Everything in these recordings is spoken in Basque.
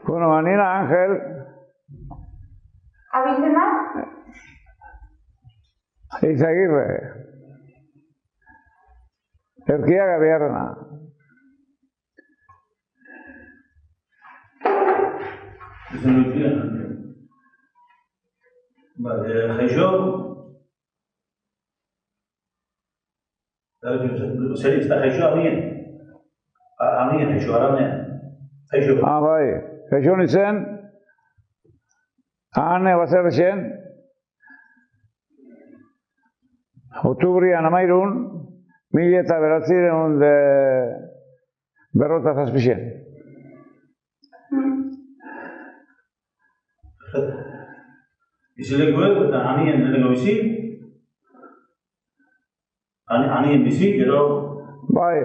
Bueno, nina Angel. Abizena? Izagirre. Erkiaga beharrena. Izan dut jaixo, zer izan jaixo amien jaixo, aranean. Jaixo. Bai, jaixo nintzen, ane bazerrexen, Oktubrian 1957. Bizilekuek eta anien lehenengo bizi, anien bizi, gero... Bai,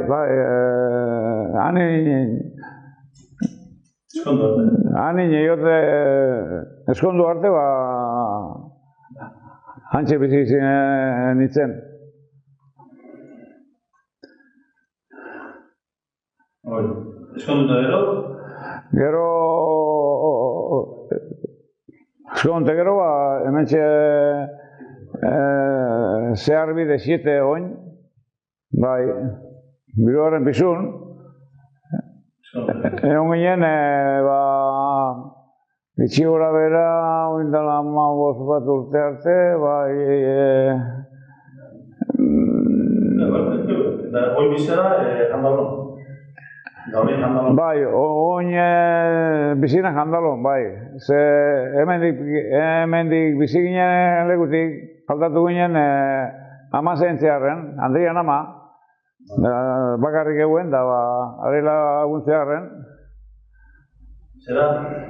Eskondu arte. Ani niote eskondu arte, hantxe bizi nintzen. Eskondu eta gero? Gero... Eskondu gero, hementxe zehar bide 7 oin, bai, biruaren bizun. Egon ginen, bitxi gora bera, oindala 15 bat urte arte, bai... Eta hoi bizera, jandalon? Bai, oin bizina jandalon, bai. Ze hemendik bizi ginen lekutik, aldatu ginen ama zentzearen, Andrian ama. Bakarrik eguen, da arela aguntzearen. Zera,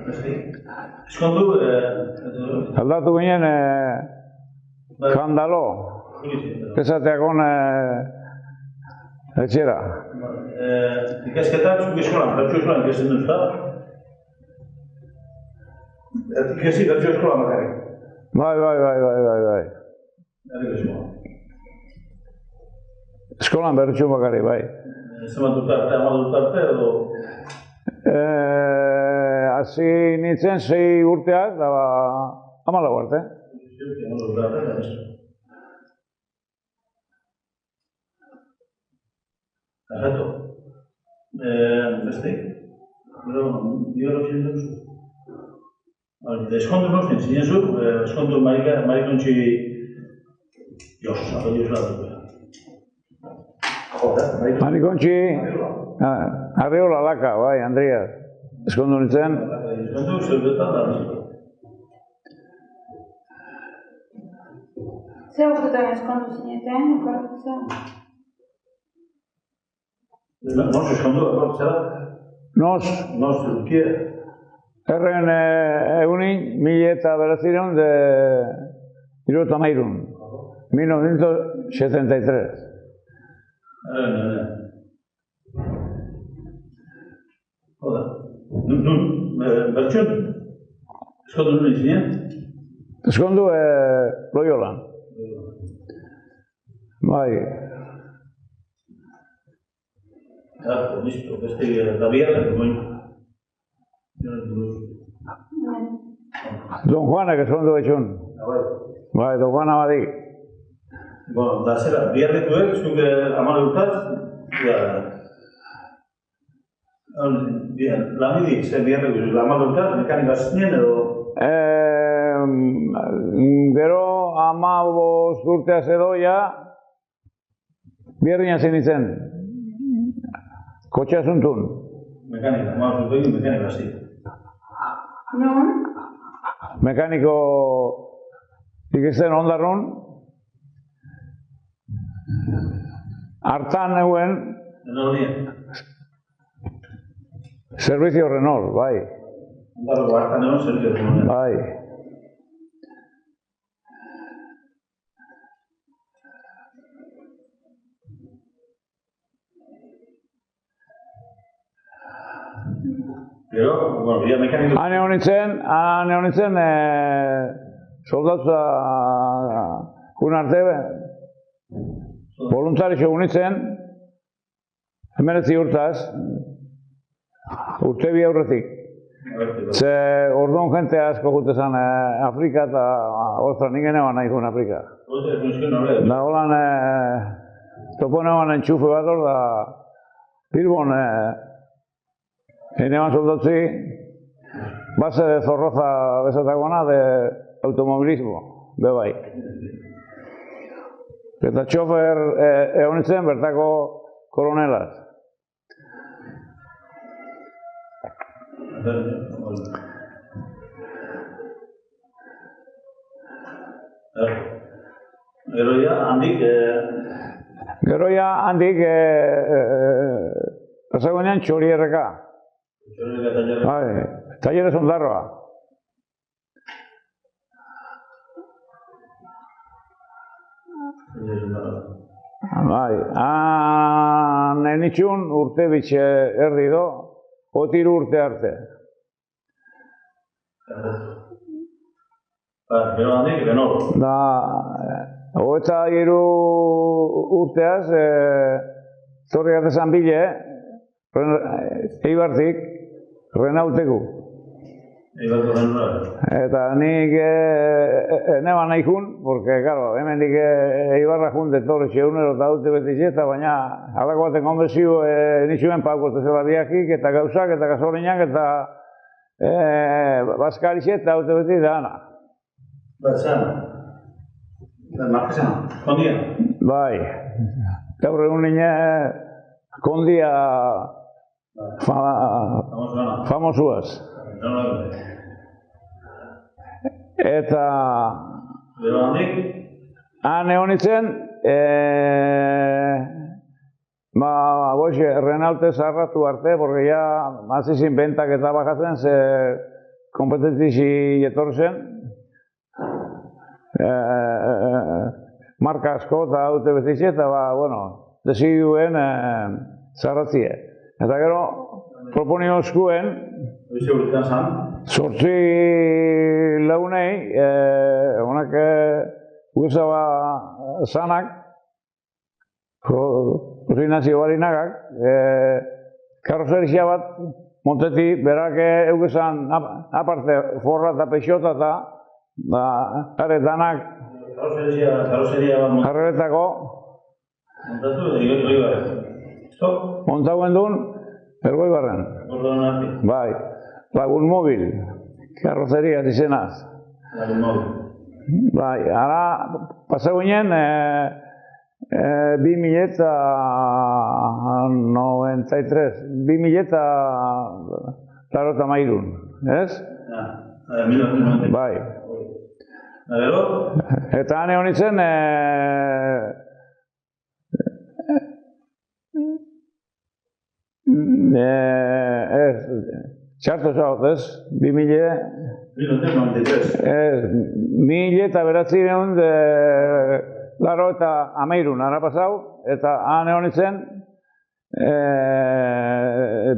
besti? Eskondu? Aldatu ginen jandalo. Esateakon etxera. Ikasketak zuk eskolan, bertxo eskolan ikasten duz, da? Ikasi bertxo eskolan bakarrik? Bai. Errik eskolan. Eskolan bertxo bakarrik, bai. Zemat dut arte, 10 dut arte, edo? Hasi nintzen 6 urteak, da 14 arte. 10 dut arte, da bestu. Perfecto. Beste? Gero, biologia duzu? Eskondu nosten zinen zu, eskondu marikontxi Jos, apelio zela dut. Marikontxi, Arriola Laka, bai, Andrias. Eskondu nintzen. Eskondu, zeudetan da, biziko. Ze urtetan eskondu zineten, okorretzen? Nos eskondu, zera? Nos, Turkia. erren egunin, 1973. Hola. Nun, bertxun? Eskondu nun izinen? Eskondu Loiolan. Bai. Listo, beste da biarrak goin. Don Juanak eskondu etxun. Bai, Don Juana badik. Bueno, da zera, biarrekuek, zuk 10 urtaz, lamidik, ze biarreku, 10 urtaz, mekanika zinen edo? Gero 15 urteaz edo, biarriñan zinitzen. Kotxe asuntun. Mekanika, 15 urtekin mekanika zi. Non? Mekaniko ikesten ondarrun. Hartan eguen Servizio Renault, bai. Ondarroko hartan egon Servizio Renault. Bai. Gero, bueno, bia mekaniko... Han egon nintzen, soldatza kun arte, voluntario egon nintzen, 19 urtaz, urte bi aurretik. Ze orduan jente asko jute zen Afrika eta ostra nik eneban nahi jun Afrika. Da holan topo neban entxufe bat hor da Bilbon eneban soldotzi base de Zorroza bezatagona de automobilismo, bebai. Eta txofer egon itzen bertako koronelaz. Gero ja handik pasagonean Txorierreka. Talleres Ondarroa. Han nitxun urte bitxe erdi do, otiru urte arte. Da, hogeita hiru urteaz, zorri gartezan bile, Eibartik, Renauteku. Eta nik neban nahi jun, porque, claro, hemen dik Eibarra junte torretxe egunero eta dute betizeta, baina alako baten konbezio nitxuen paukote zela diakik, eta gauzak, eta gasolinak, eta bazkarixet, eta dute beti da ana. Kondia? Bai, gaur egun nine kondia famosuaz. Eta han egon itzen, Renalte zarratu arte, porque ya mazizin bentak eta bajatzen, ze kompetentixi etorri zen. Marka asko eta dute betitxe, eta desiduen zarratzie. Eta gero, proponio eskuen, sortzi launei, honak guzaba zanak, kozinazio barinagak, karrozerizia bat, monteti, berak eugezan aparte forra eta peixota eta danak jarretako montauen duen Elgoibarren. Bai, Lagun Mobil, karrozeria izenaz. Lagun Mobil. Bai, ara pasaguinen 2093, ez? Bai. Eta han egon itzen, txarto zaut, ez? 2000 eta beratzi egun laro eta ameirun ara pasau, eta han egon itzen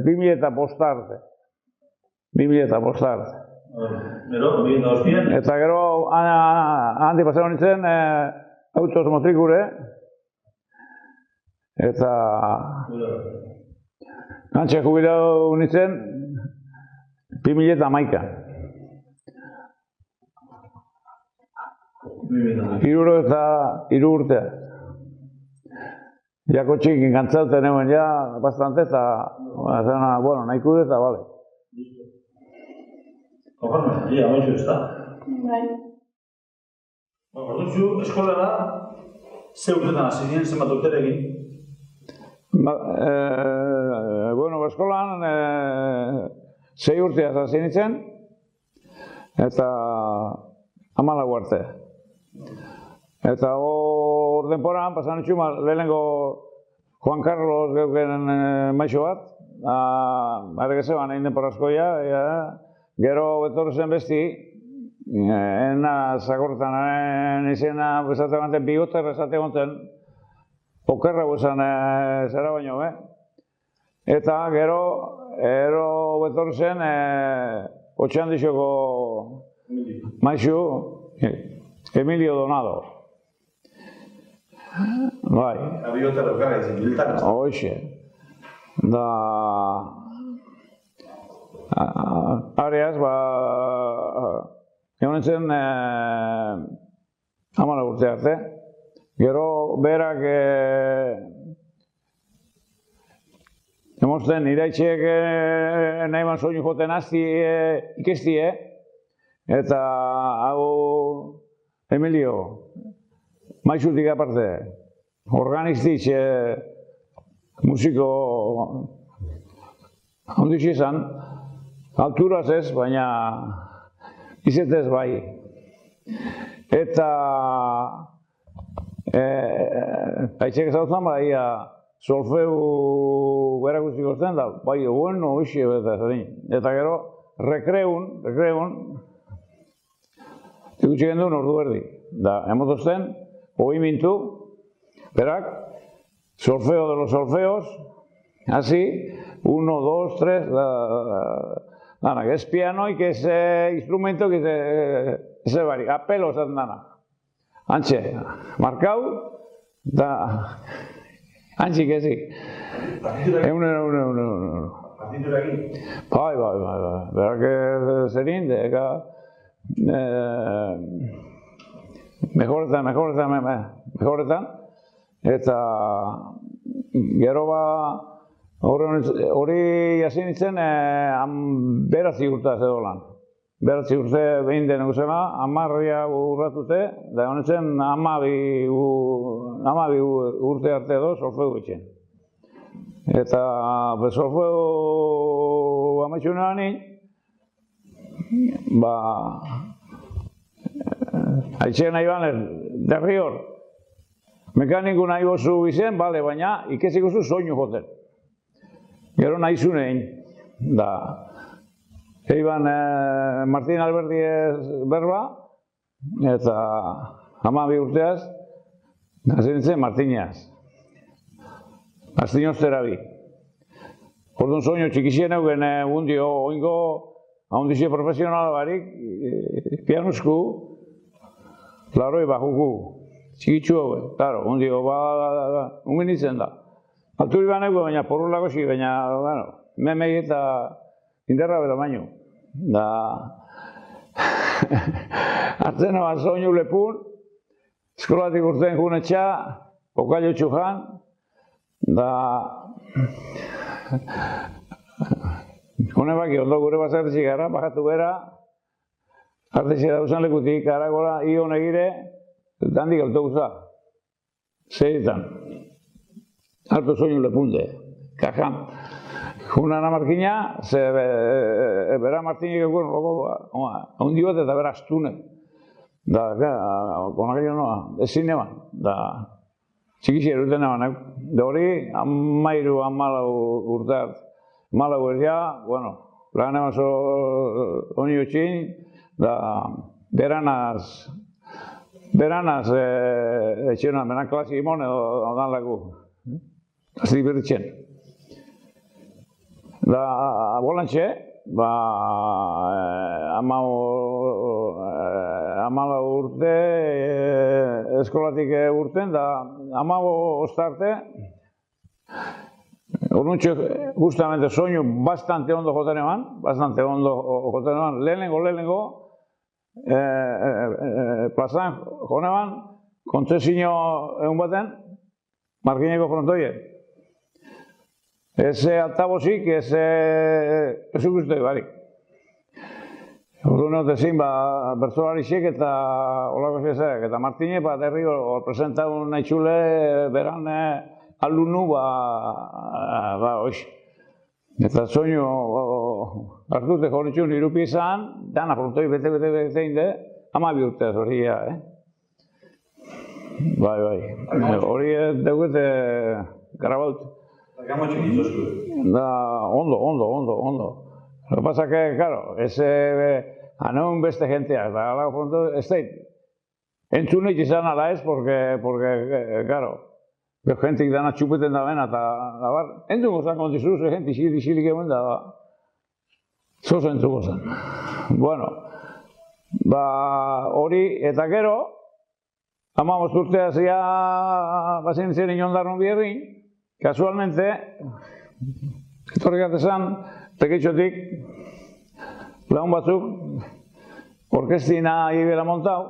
2000 eta postarte. 2000 eta postarte. Eta gero handi pasau nintzen autos motrikure, eta antxe jubilatu nintzen 2000 eta maika. Hiru urtea. Jako txikin gantzauten egon ja, bastante, eta nahiko dut, eta bale. Konforme, amaitxu ez da. Bai. Ordutxu, eskolara, ze urtetan hasi nien, zenbat urterekin? Eskolan 6 urteaz hasi nintzen, eta 14 arte. Eta hor denporan, pasan itxuma, lehenengo Juan Carlos geuken maixo bat, argezeban egin denporazkoia, gero etorri zen besti, ena zagortan izena esate banten bigoter esate gonten, okerra guzan zera baino, Eta gero etorri zen Otxandixoko maixu, Emilio Donado. Bai. Abioterra gara izan, militarra. Hoxe. Da... areaz, egon nintzen 14 urte arte. Gero berak emozten iraitxeek nahi ban soinu joten hasti ikestie, eta hau Emilio, maizutik aparte, organistitz musiko handitxe izan, alturaz ez, baina izetez bai. Eta aitzek ezautzen, ia solfeu berakustiko zen, da bai bueno, hoxe, eta gero rekreun, ikutsi genduen ordu erdi. Da, emotozten, mintu, berak, solfeo de los solfeos, así, 1, 2, 3, danak, ez pianoik, ez instrumento, ez barik, apelo zaten danak. Antxe, markau, da, antxik ezik. Partiturakin? Bai, berak zerin, deka, mejoretan, eta gero hori jasin nintzen beratzi urte zedolan. Beratzi urte behin den eguzena, 10 urratute, da honetzen 12 urte arte edo solfeu etxen. Eta solfeu amaitxunean nien, haitxean nahi baner, derri hor, mekaniku nahi bozu izen, bale, baina ikesik oso soinu joten. Gero nahi zunein, da, eiban Martin Alberdiez berba, eta 12 urteaz, hasi nintzen Martinaz. Martin Osterabi. Orduan soinu txikizien eugen gundio, oingo, ahondizie profesionala barik, pianusku, laroi bajuku, txikitzu hau, claro, ondio, ungen nintzen da. Alturi baneko, baina porrulako zi, baina, bueno, memei eta inderra beda baino. Da, hartzen eban soinu lepun, eskolatik urten junetxa, pokailo txujan, da, hone baki, ondo gure bazartzik gara, bajatu bera, artexea dauzan lekutik, aragola, ion egire, dandik autobusa. Zeiretan. Hartu soinu lepunde, kajan. Junan amarkina, bera Martinik eguen loko, handi bat eta bera astune. Da, konakillo noa, ezin neban, da, txikixi eruten neban. Da hori, 13-14 urte hart. 14 erdia, bueno, lan eman onio txin, da, beranaz etxenan, beran klasi imon edo dan lagu. Azti berritzen. Da, bolantxe, 14 urte, eskolatik urten, da, 15 ostarte, orduntxe, justamente soinu bastante ondo joten eman, lehenengo, plazan jone eman, kontzesio egun baten, Markineko frontoie. Ez altabozik, ez ukustoi barik. Orduan ezin, bertzolarixek eta olako zezak, eta Martine, herri hor presentaun nahi txule, beran alumnu, hox. Eta soinu hartute joritxun irupi izan, dana frontoi bete inde, 12 urteaz horria, Bai. Hori dugut garabaut. Gamotxik izoztu. Da, ondo. Lo que pasa que, claro, aneun beste jenteak, da, alago pronto, ez da, entzunik izan ala ez, porque, claro, jentik dana txupeten da bena, eta, bar, entzungo zan kontizuz, jenti isilik egun da, zoz entzuko zan. Bueno, hori, eta gero, 15 urtea zia bazin zen inondarron bierrin, kasualmente, etorri gatezan, teketxotik, lagun batzuk, orkestina ibela montau,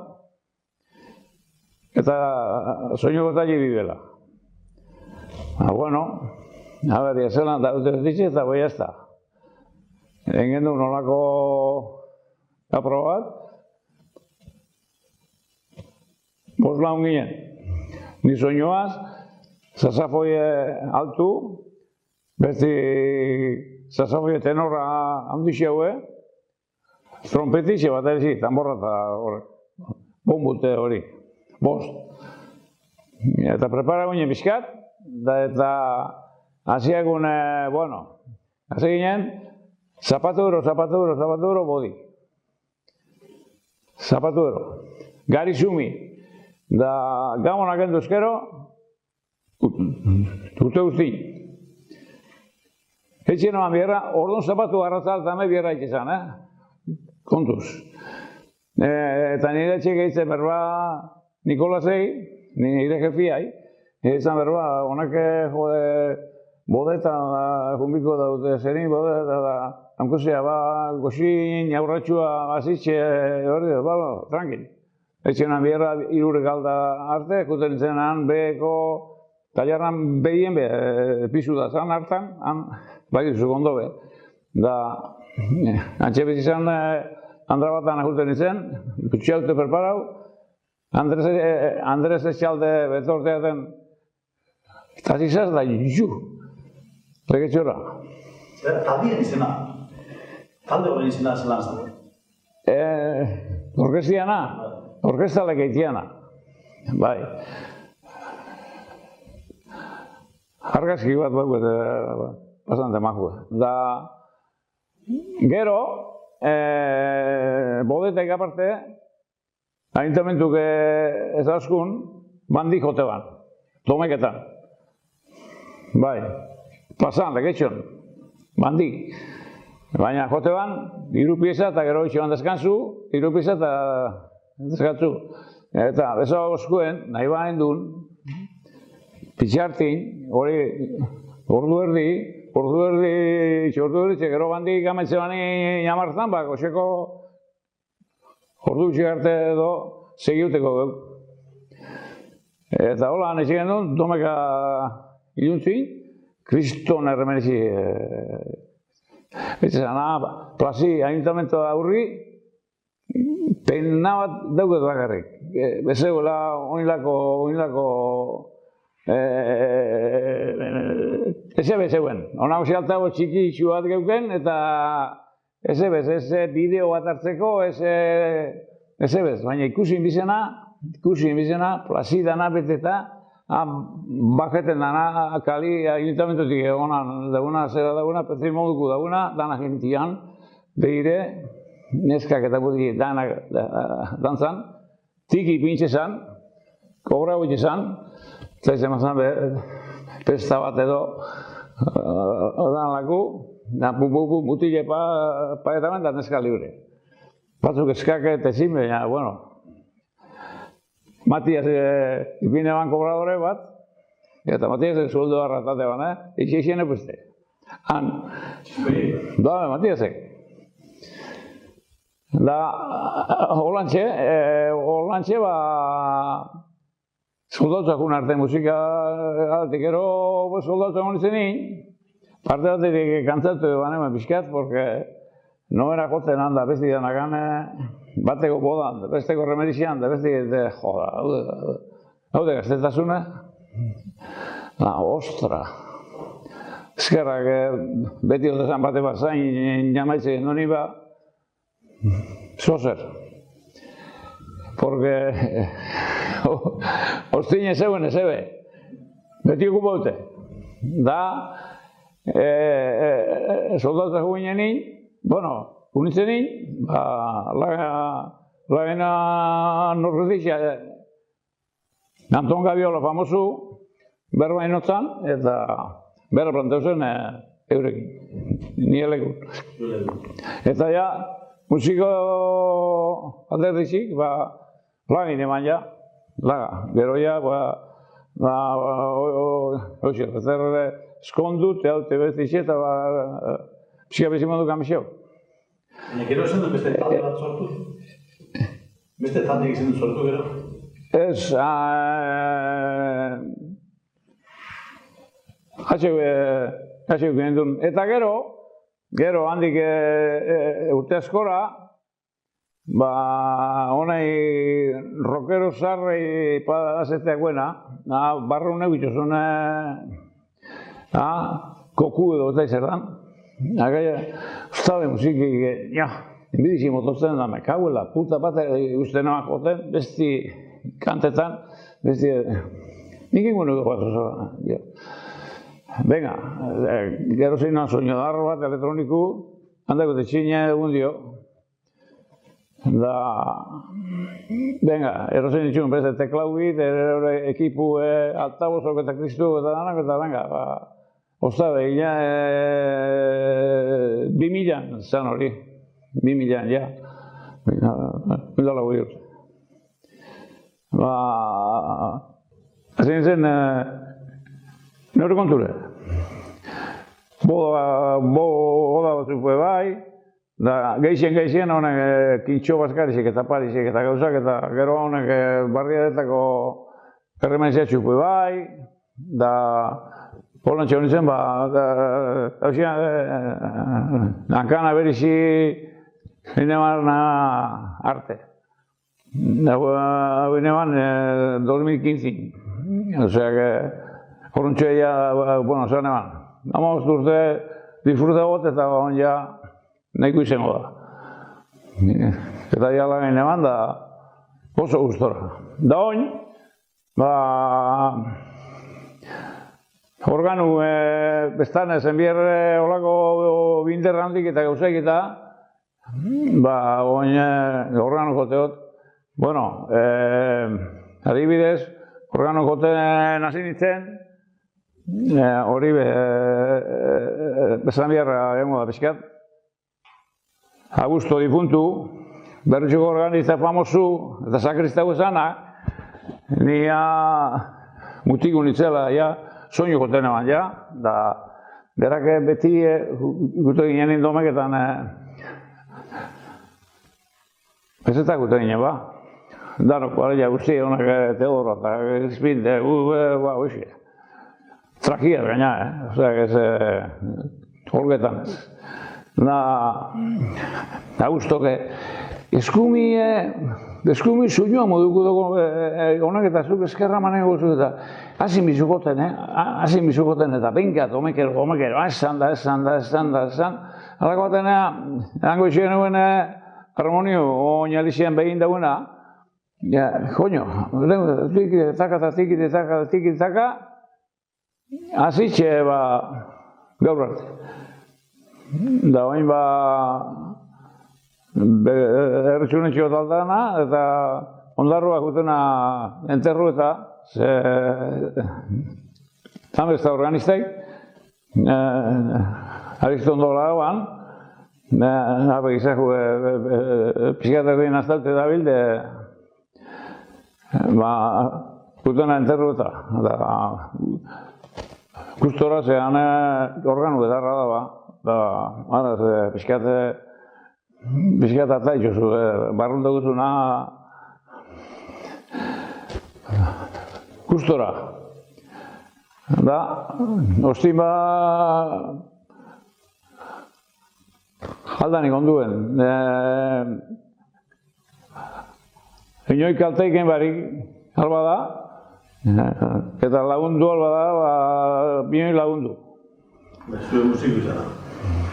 eta soinu gota ibela. Bueno, a ber, zelan da dute betitxe, eta boi jazta. Egin du nolako aprobat, bost lagun ginen. Ni soinuaz, sasafoie altu, beti sasafoie tenorra handixe haue, trompetixe bat erizi, tamborra eta bombute hori, bost. Eta prepara ginen bizkat, eta hasiagun, hasi ginen, zapaturo, bodi. Zapaturo. Gari sumi. Da gamonak endu eskero, urte guzti. Etxe noan bierra, orduan zapatu garratzaltan bierra itxezan, kontuz. Eta nire etxe gehitzen berba Nikolasei, nire jefiai, izan berba, honak bodetan junbiko daute zerin, bodetan hankozea, goxin, aurratxua, gazitxe, hori da, tranquil. Etxenan bierra irurek alda arte, juten zenan beheko, talarran behien pisu da zan hartan, bai duzu gondo be. Da, antxe bezizan andra batan juten izen, kutxaute perparau, Andres etxalde betorteaten, eta zizaz da ju, legetxora. Taldien izena? Talde horren izena zelan zen? Orkestiana? Orkesta lekeitiana, bai. Argazki bat bastante majo. Da, gero, bodetek aparte, ayuntamentuk ez askun, bandi jote ban, tomeketan. Bai, pasan, leketxon, bandi. Baina jote ban, 3 pieza eta gero itxoan deskansu, 3 pieza eta deskatzu. Eta beza oskuen, nahi bain duen, pitxartin, hori ordu erdi, gero bandi gametze bani jamartan, goxeko ordu arte edo segiuteko gau. Eta hola, nezik duen, domeka iluntzin, kriston erremenezi. Zana, plazi, ayuntamentu aurri, pena bat dauket bakarrik. Bezegoela, oinlako, zeuen. Honako zialtago txiki itxu bat geuken, eta ez bideo bat hartzeko, baina ikusi inbizena, plazidana beteta, baketen dana, kali ayuntamentotik egonan daguna, zera daguna, petri moduko daguna, dana gentian, behire, neskak eta butik danak dantzan, tiki pintxezan, kobra gutxezan, eta izan mazan pesta bat edo dan laku, mutile paetamen da neska libre. Batzuk eskak eta ezin, baina, Matias ipine ban kobradore bat, eta Matias sueldo arratate ban, itxeixen epuzte. Han, Matiasek. Da, holantxe, soldautzakun arte musika altik ero soldautzakun izenin, parte batetik kantzatu banean pixkat, porque no era jotzen handa besti danakan, bateko bodan, besteko remerizian, besteko, haude gaztetasuna. Ostra. Eskerrak beti otesan bate bat zain jamaitzen noni ba, zozer. Porque ostine zeuen ezebe, beti okupaute. Da, soldautzak guen nien, unitzen nien, lagena norretitxa, Anton Gabiola famosu, berba inotzan, eta berra planteuzen eurekin, nielekun. Eta ja, musiko alderditzik, lagin eman ja, laga. Gero ja, zer eskondut, haute bestitxe, eta pixka bezimodu kamixeu. Baina gero esan du beste talde bat sortu? Beste talde egiten du sortu gero? Ez, hatxeuk gendun. Eta gero handik urte askora, honei rockero zarrei padazeteak buena, barra unek bitxozun koku edo eta izerdan. Ustade musiki, inbidizi mototzen da, me kaguela, puta bat uste noak joten, besti kantetan, besti... Nik ingo nuke bat oso. Venga, gero zein soinu darro bat elektroniku, handako tetxine egun dio. Da, venga, erozein ditxun beste teklauit, ekipu altabozok eta kristu eta danak, eta venga, Ostabe, 2000 zan hori, 2000 ja, mildala goi urte. Zein zen, nore konture. Boda batzuk bai, geixien honek kintxo bazkarizek eta parizek eta gauzak, eta gero honek barriadetako erremenziatxuk bai, da... Polantxe honi zen, hankana berizi inemarna arte. Hau ineman 2015. Osea, horrentxe ya, bueno, zer eman. Hamabost urte disfruta got eta hon ja nahiko izango da. Eta ja lan ineman da oso gustora. Da hon, organu, bestan ezen bierre olako binder handik eta gauzak eta organu joteot. Bueno, adibidez, organu joten hasi nintzen, hori bestan bierra egongo da pixkat. Augusto difuntu, berritxuko organista famosu eta sakristau esana, nia mutiku nitzela, soinu goten eman, ja, da, berak beti gute ginen indomeketan, bezetak gute ginen, ba. Danok, ja, guzti, honak Teodoro, eta Grizpinte, hoxe. Trakia, gaina, osea, ez, holgetan ez. Augustoke, eskumi soinua moduko dugu, honak eta zuk eskerra manen gozu eta hasi mizukoten, eta benkat, omekero, esan da. Halako batena, hango izien nuen harmonio, oinalizien behin dagoena, joño, tikitaka, hasitxe gaur arte. Da oin erretxunetxio taldana, eta ondarroak gutena enterru eta Zamezta organistek, Aristondola egoan, izako psikiaterdien aztalte dabilde, gutena enterru eta gustora zean organu edarra da, psikiatra eta itxosu, barrundu guzuna gustora. Da, ostin aldanik onduen. Inoik kalteiken barik alba da, eta lagundu alba da, binoi lagundu. Zure musiku izan da.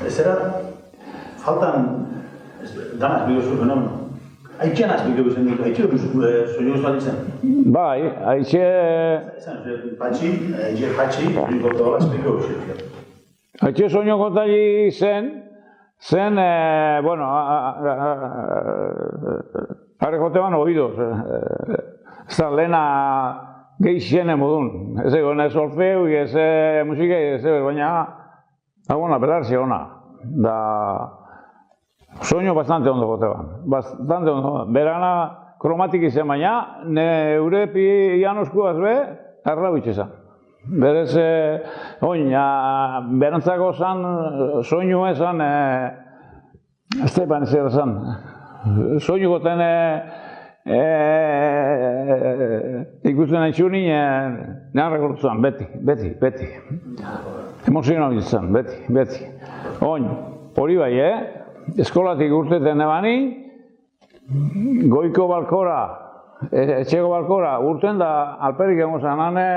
Zera, faltan, dana azbiko zu fenomeno. Haitxean azbiko izan dut, haitxe soinu guztuan izan? Bai, haitxe... Patxi, rikotola azbiko izan. Haitxe soinu kontali zen, bueno, arrekote ban oídos. Ez da, lehena geixene modun. Ez egon ez solfeu, ez musika, ez baina agona pelarzi ona. Da, soinu bastante ondo gote ban. Bastante ondo. Berana kromatik izan baina, neure pianoskuaz be, arrau itxezan. Berez, berantzako zan, soinu ezan, Esteban zer esan. Soinu goten ikusten haitxu nien, nean rekortuan, beti. Emozional izan, beti. Oin, hori bai, eskolatik urteten ebani, goiko balkora, etxeko balkora, urten da alperik egon zanane,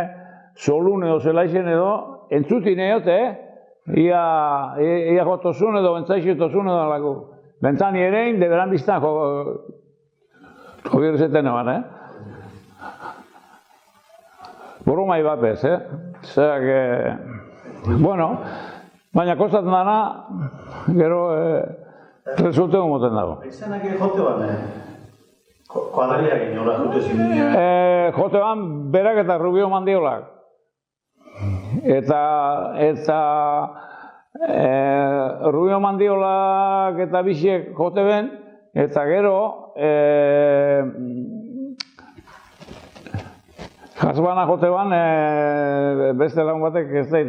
solun edo zelaixen edo, entzutin egote, ia jotozun edo, bentzaixi jotozun edo alako. Bentani erein, deberan biztan jogir zeten eban, Boromai bapez, Zerak, bueno, baina kostatzen dana, gero resultego moten dago. Izanak jote ban, kuadriak inola jute zinen? Jote ban, berak eta Rubio Mandiolak. Eta Rubio Mandiolak eta biziek jote ben, eta gero Jasbana jote ban, beste lagun batek ez da,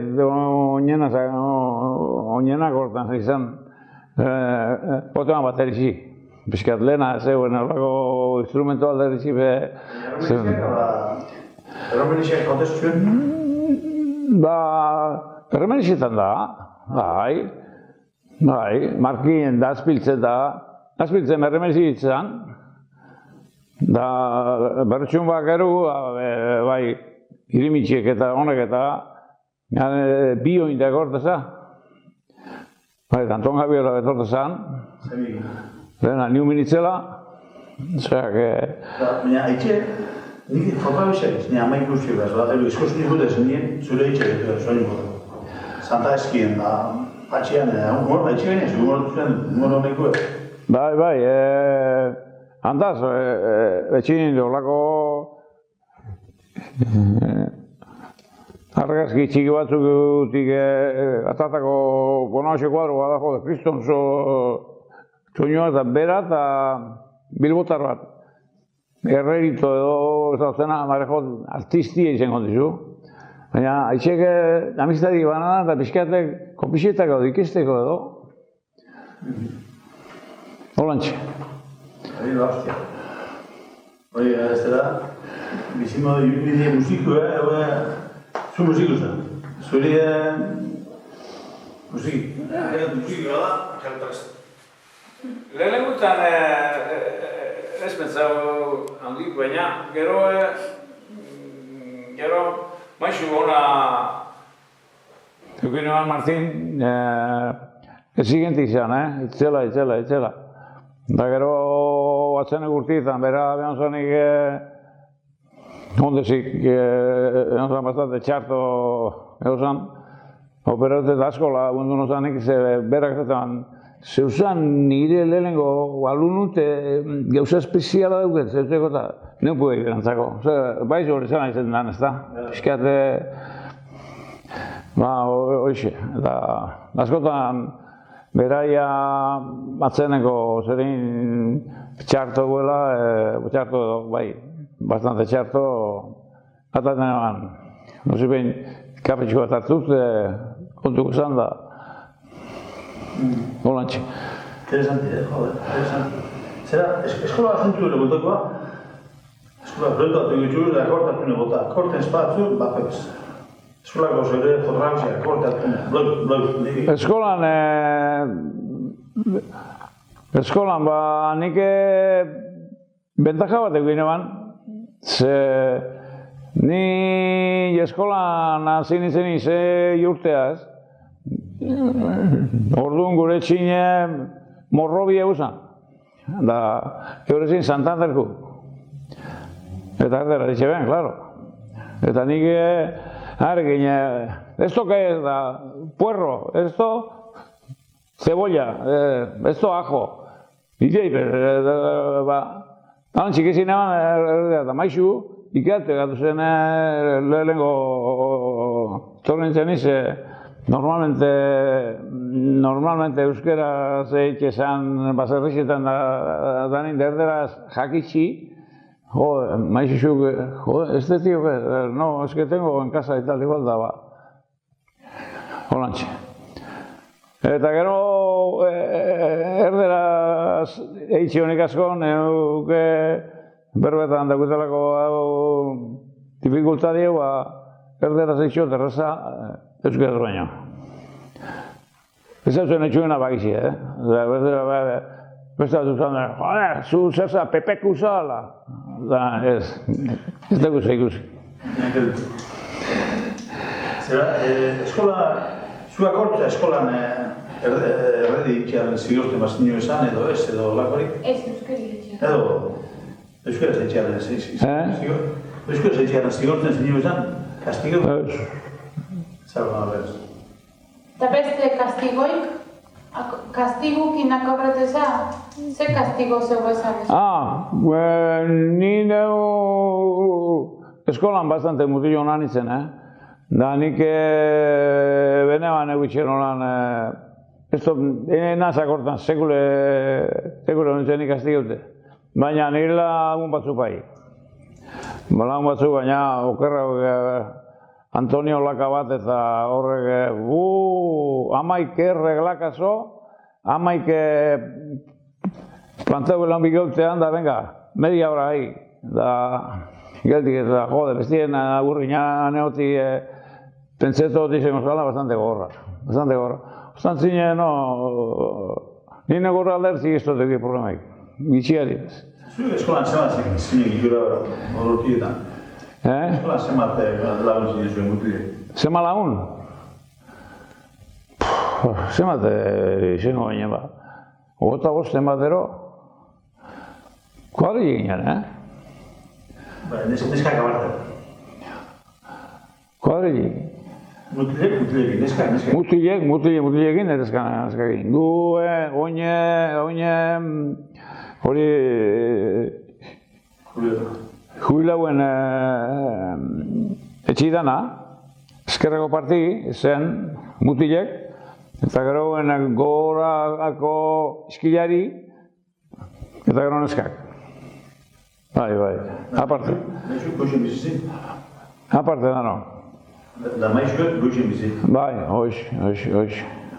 oinenak hortan izan, jote ban baterizi. Piskat lehena zeuen horrako instrumento alderizi be... Erromenixek jote zuen? Erromenixetan da, bai, markien da azpiltzen erromenixetan, da bertxun bakeru, bai, irimitxiek eta honek eta bi ointak horteza. Bai, Anton Gabiola betortezan. Lehena, niu minitzela. Zerak... Baina, haitxe, nik jopa bizek, nire ama ikusi behaz, izkoz nik gudez, nire zure haitxe betu soinu gotu. Santa Eskien, atxean, haitxe gainez, humor honeko. Bai, Handaz, etxinin horlako argazki txiki batzutik atatako bonaxe kuadro bada jode, Kriston soinua eta bera eta bilbotar bat. Herrerito edo zautzena, artistia izan kontizu. Baina, haitxek amiztatik banana eta pixkatek konpixetak edo ikesteko edo. Holantxe. Hori da, hostia. Hori, ez dira, bizimo bide musiko, zu musiko zen. Zuri, musiko. Musiko da, jeltraz. Lehenengutan ez pentsau handik, baina gero maixu gona Eugenio Martin exigentik izan, itzela. Eta gero batzen egurtietan, bera behar zanik ondezik, behar bastante txarto egozan, operote eta askola gundu nozanik, berak zaten, zeuzan nire lehenengo alunute gauza espeziala duket, zeuzeko eta neupu egirantzako. Baiz hori zan aizen dan, ez da? Piskate, hoxe, eta askotan, beraia atzeneko zerin txarto guela, bastante txarto, ataten eban. Nozi behin kapetxu bat hartut, kontuko zan da. Holantxe. Interesanti, interesanti. Zera, eskola asuntu dure botakoa, eskola proiektatu egitu da akortatune bota, akorten espatzu, bapez. Eskolako zeure fotografia, akortatune, blog. Eskolan, nik bentaja bat egin eban, ze ni eskolan hasi nintzen ze urteaz, orduan gure txine morrobi eguzan, da eurezin Santanderku. Eta erdera ditxe ben, klaro. Eta nik argin, esto que es da puerro, esto cebolla, esto ajo. Dice, han txikizin eban, eta maixu, ikate gatu zen lehenengo tornintzen ize, normalmente euskera zeik esan baserrixetan da nint erderaz jakitxi, maixixuk, este tío, no, es que tengo en casa y tal, igual daba. Holantxe. Eta gero erderaz eitzi honik asko, neuke berbetan dakutelako dificultadio, erderaz eitxo terraza euskera baino. Ez zuen etxuena bagizi, beste bat zuzan, joder, zu zerza, pepeku zala. Ez dugu zeikusi. Zera, eskola, zuak hortza eskolan erredi itxearen zigorten bazinu esan edo ez, edo lakorik? Ez, euskari etxean. Edo, euskara zaitxearen zigorten zinu esan, kastigo? Zalba, berz. Eta beste kastigoik, kastigukin akorreteza, ze kastigo zeu bezan? Ni neu eskolan bastante mutillo nanitzen, da nik beneban egitxen holan, naz akortan, sekule nintzen nik kastigaute. Baina nire lagun batzu bai. Lagun batzu, baina okerra Antonio laka bat eta horrek, amaik erreglakazo, amaik planteu lan bigoltean, da venga, media hora ahi. Da, geldik eta jode, bestien agurriña neoti pentseto dixen zala bastante gorra. Bastante gorra. Ostan zine, nire gorra alertzik ez dut egi problemaik. Gitxiari ez. Zuek eskolan zemat zine gikura horretietan? Eskolan zemat lagun zine zuen mutilek? Zema lagun? Zemat izango baina ba. Ogota bost ematero. Kuadri ginen, Neskak abartzen. Kuadri. Mutilekin, neskak. Mutilekin, neskakin. Gu, oine, hori... Jubilauen etxidana, eskerreko parti zen mutilek, eta gero gorako iskilari, eta gero neskak. Bai, aparte. Maizuk goxen bizizin? Aparte da, no. Da maizuk goxen bizizin? Bai, hox.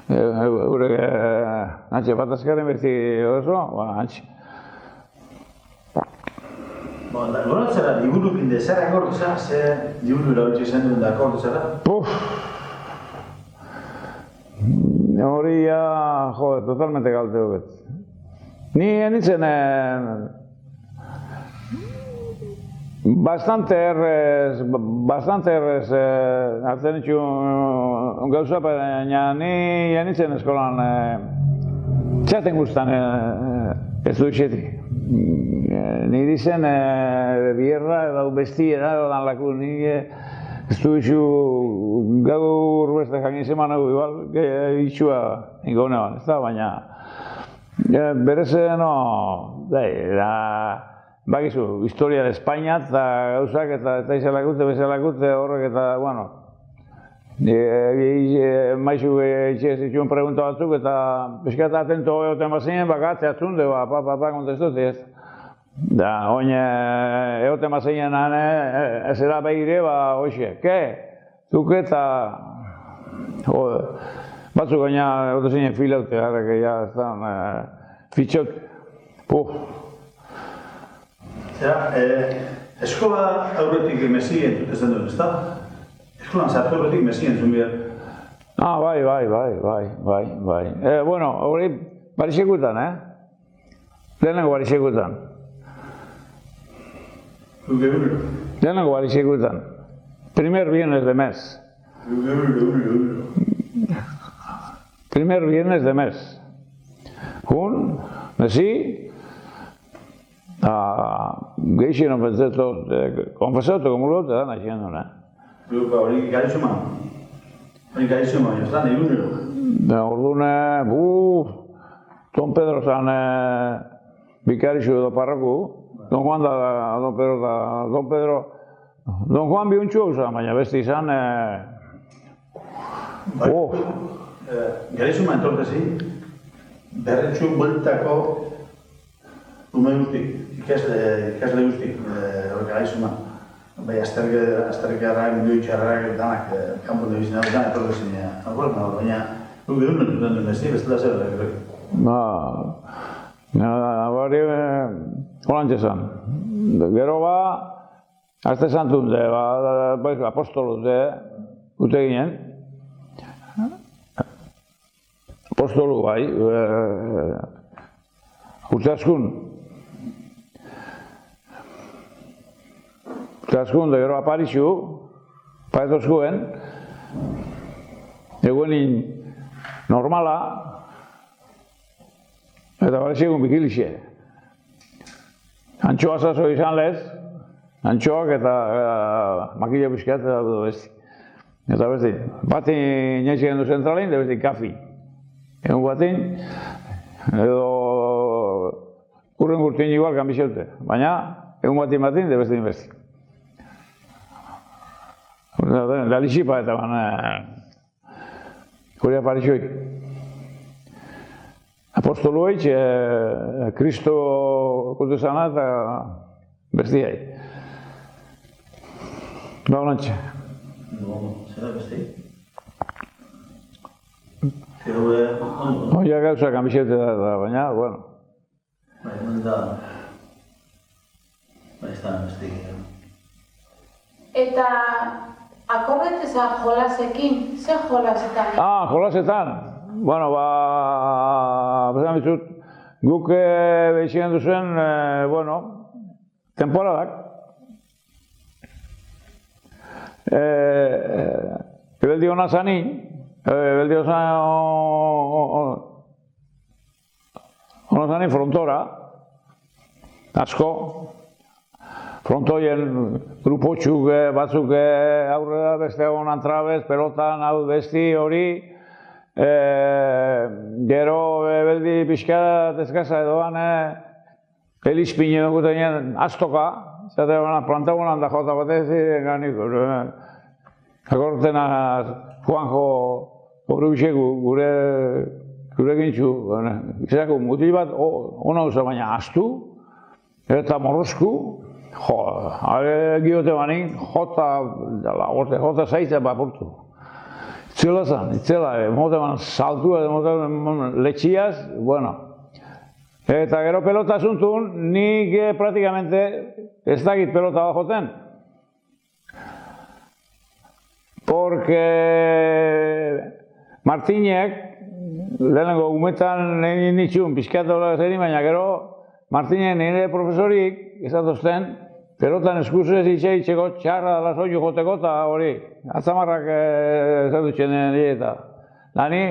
Eurek, antxe, bat azkaren beti oso, antxe. Goratzera, liburukin de zer akordeza, zer liburu erabiltze zen duen da akordezara? Hori totalmente galte hoget. Ni enitzen bastante errez hartzen itxu gauza, baina ni enitzen eskolan txaten guztan ez du itxetik. Niri zen bierra edo bestiera edo dan laku, niri ez du itxu gaur beste jangin zeman egu, igual, itxua niko honean, ez da, baina berez, bakizu, historia de Espainia eta gauzak eta izalakute, bezalakute horrek eta, bueno, maizu itxez itxuen pregunta batzuk eta peskat atento egoten bazinen bakatze atzunde, kontestuti ez. Da, oin egoten bazinen ezera behire, hoxe, ke? Zuke eta... Batzuk gaina egoten zinen filaute, harreke ja, ez da, fitxot. Zera, eskola aurretik mesien zutezen duen, ez da? Eskolan zartu aurretik mesien zuen behar? Bai. Bueno, hori barixekutan, Lehenengo barixekutan. Lehenengo barixekutan. Primer viernes de mes. Primer viernes de mes. Jun, mesi, geixen pensato, confessato come lo da naciendo, Hori gaitzuman, ez da, nahi gunero? Ordune, Don Pedro zan bikarixu edo parroku, Don Juan da Don Pedro da, Don Juan biuntxu hau zan, baina beste izan, Gaitzuman entortezi, berretxu bueltako ume guztik, ikasle guztik, hori gaitzuman. Bai, azterrik arrak, mundu itxarrak, danak, kanpo de bizina, danak etortezin, baina Guk egunen duen besti, bestela zer da. Hori holantxe zan. Gero azte santunde, apostolute, ute ginen. Apostolu bai, urte askun. Urte askun, da gero aparixu, paetozkuen, eguenin normala, eta aparixegun bikilixe. Antxoa zazo izan lez, antxoak eta makila pixkat eta besti. Eta besti, bati nintziken du zentralin, da besti kafi. Egun batin, edo urren gurtin igual kanbixeute, baina egun batin, da besti. Da lixipa eta gure aparixoik. Apostoluik, Kristo kultu zana eta bestiai. Ba, honantxe. Zera besti? Oia gauza kanbixeute da, baina, bueno. Bai, da. Bai, ez da besti. Eta akorreteza jolasekin, ze jolasetan? Jolasetan. Bueno, bezan bizut, guk behizigen duzen, bueno, temporadak. Ebeldi hona zanin, ebeldi hona zanin frontora, asko. Frontoien grupotxuk batzuk aurrera beste honan trabez, pelotan, hau besti hori. Gero beldi pixka tezkaza edoan elispine duguten astoka, zate plantagunan da jota batez ganik. Akortena Juanjo Borubixegu gure gintxu, izaneko mutil bat ona uza baina astu eta morrosku. Giote banin, jota zaitza bapurtu. Itzela zan, mote banan saltu, mote letxiaz, bueno. Eta gero pelota asuntun, nik praktikamente ez dakit pelota bajoten. Porque Martinek, lehenengo umetan nitxun, pixkatola zerin, baina gero Martinek nire profesorik, izatozten, pelotan eskuzez itxeko txarra dala soinu joteko eta hori, atzamarrak zaudutzen nire eta. Nani,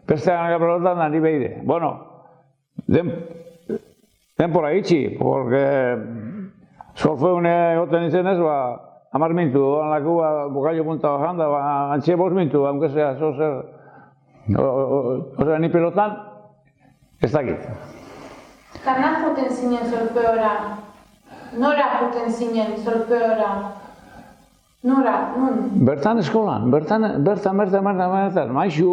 peste ganaga pelotan, nani behide. Bueno, denpora itxi, porque solfeune goten izenez, 10 mintu, doan laku, bokailo punta bajanda, antxe 5 mintu, aunque sea, osea, ni pelotan, ez dakit. Kana juten zinen solpeora? Nora juten zinen solpeora? Nora, nun? Bertan eskolan, bertan, maixu,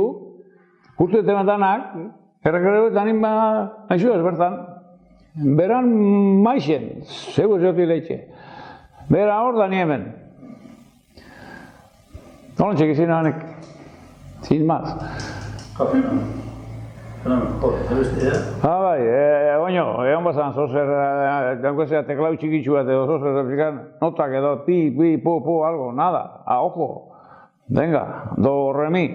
urte temetanak, errekreuetan inba maixu ez bertan. Beran maixen, zeu ez joti leitxe. Bera hor da niemen. Nolantxek izin hanek, sin maz. Kafina? Bai, oino, egon bazan zozer, daukazea teklau txikitsu bat edo zozer replikan, notak edo pi, pu, algo, nada, ojo, venga, do, re, mi.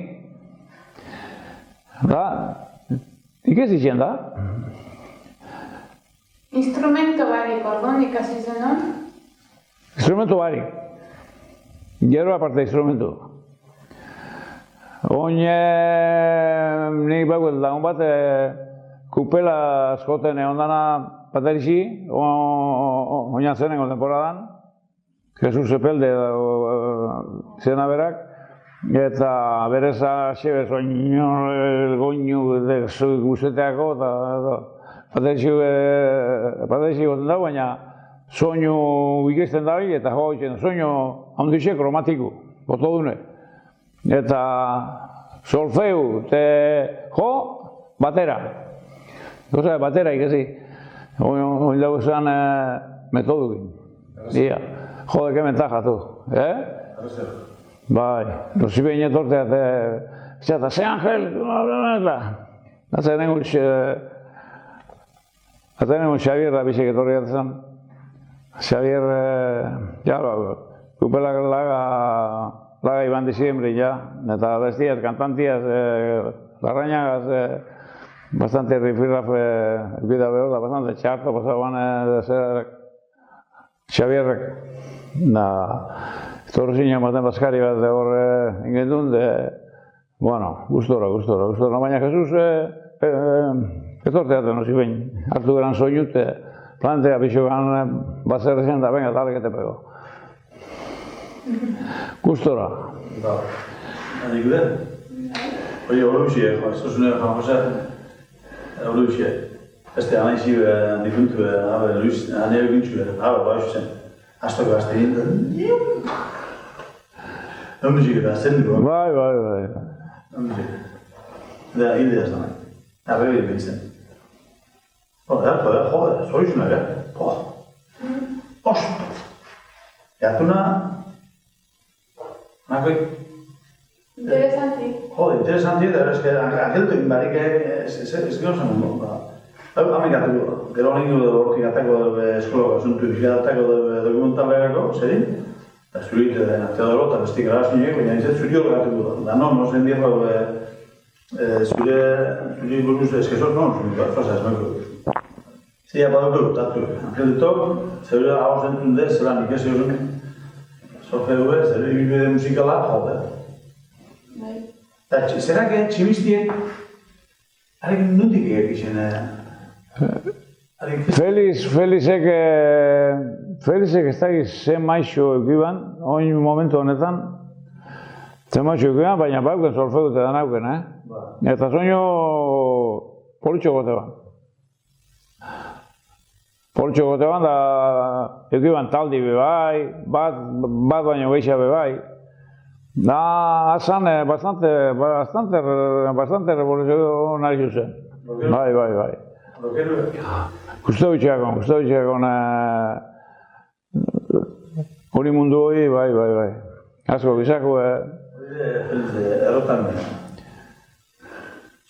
Da, ikez ditzen da? Instrumento barik orduan ikasi zenun? Instrumento barik. Gero aparte instrumento. Oine, nik bagoet lagun bat, kupela askoten ondana baterixi, oinan zenengo temporadan, Jesus Epelde zena berak, eta bereza xebez oino goinu guzeteako, eta baterixi goten dago, baina soinu ikesten da hori, eta jo egiten soinu handixe kromatiku, boto dune. Eta solfeu, jo, batera. Goza, batera ikasi. Oin dago esan metodukin. Ia, jode, que mentaja, tu. Bai, rosibe inetortea, eta ze Angel, eta nengun Xavier da bizek etorri zen. Xavier, kupelak laga iban diciembre ya, eta bestias, cantantias, larrañagas, bastante rifirrafe vida beoda, bastante txarto pasaban Xavierrek, etorri zinen baten baskari bat hor ingendun, bueno, gustora, baina Jesus etorteaten osi behin, hartu geran soinut, plantea pixogan bazerrezen da, venga, dale que te pego. Gustora. Nik den? Oie, horreuxie, zuzune famosa, horreuxie. Beste, anaizi difuntu, aneo gintxu, bauzen, astoko azte egin, horreuxik eta zen dugu. Bai. Horreuxik. Da, hilde ez da nahi. Arrebe bintzen. Joder, zoizunak, Ost! Jatuna, nakoi? Interesanti. Joder, interesanti, eta angeltu egin barik ez gero zen mundu. Hamen gatu, gero honik du hortik atako eskoloko asuntu atako dokumentalagako, zerin? Eta zurit, Teodoro, eta bestik grabazioak, baina izan zuri hor gatu du. Da, no zen dierro, zure buruz eskesor, fasa ez meko. Zia badugu, tatu, angeldutok, zeure hau zentun dez, zelan ikesi horren, Zorfeue, zer ibibide musikala, joder. Eta zerak tximistiek, harekin nuntik egiten Felixek ez dakiz ze maixo eukiban, oin momentu honetan, ze maixo eukiban, baina bauken Zorfeu eta danauken, Eta soño politxo gote ban. Politxo gote ban, da eukiban taldi bebai, bat baino gehiago bebai. Da, azan bastante revoluzionari zuzen. Bai. Gustobitxeakon hori mundu hori, bai. Asko, bizako, errotan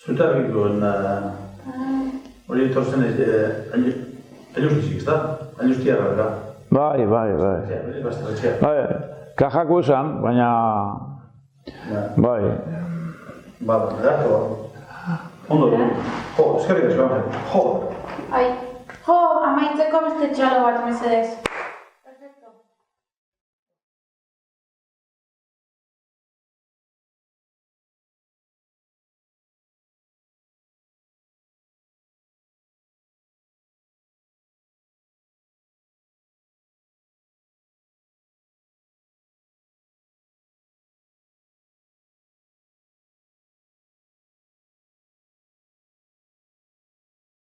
zutarriko hori etorzen ailustizik, ez da? Ailustiarra, da? Bai. Kajako esan, baina... Bai. Ondo, eskerrik asko, Ai, amaitzeko beste txalo bat, mesedez.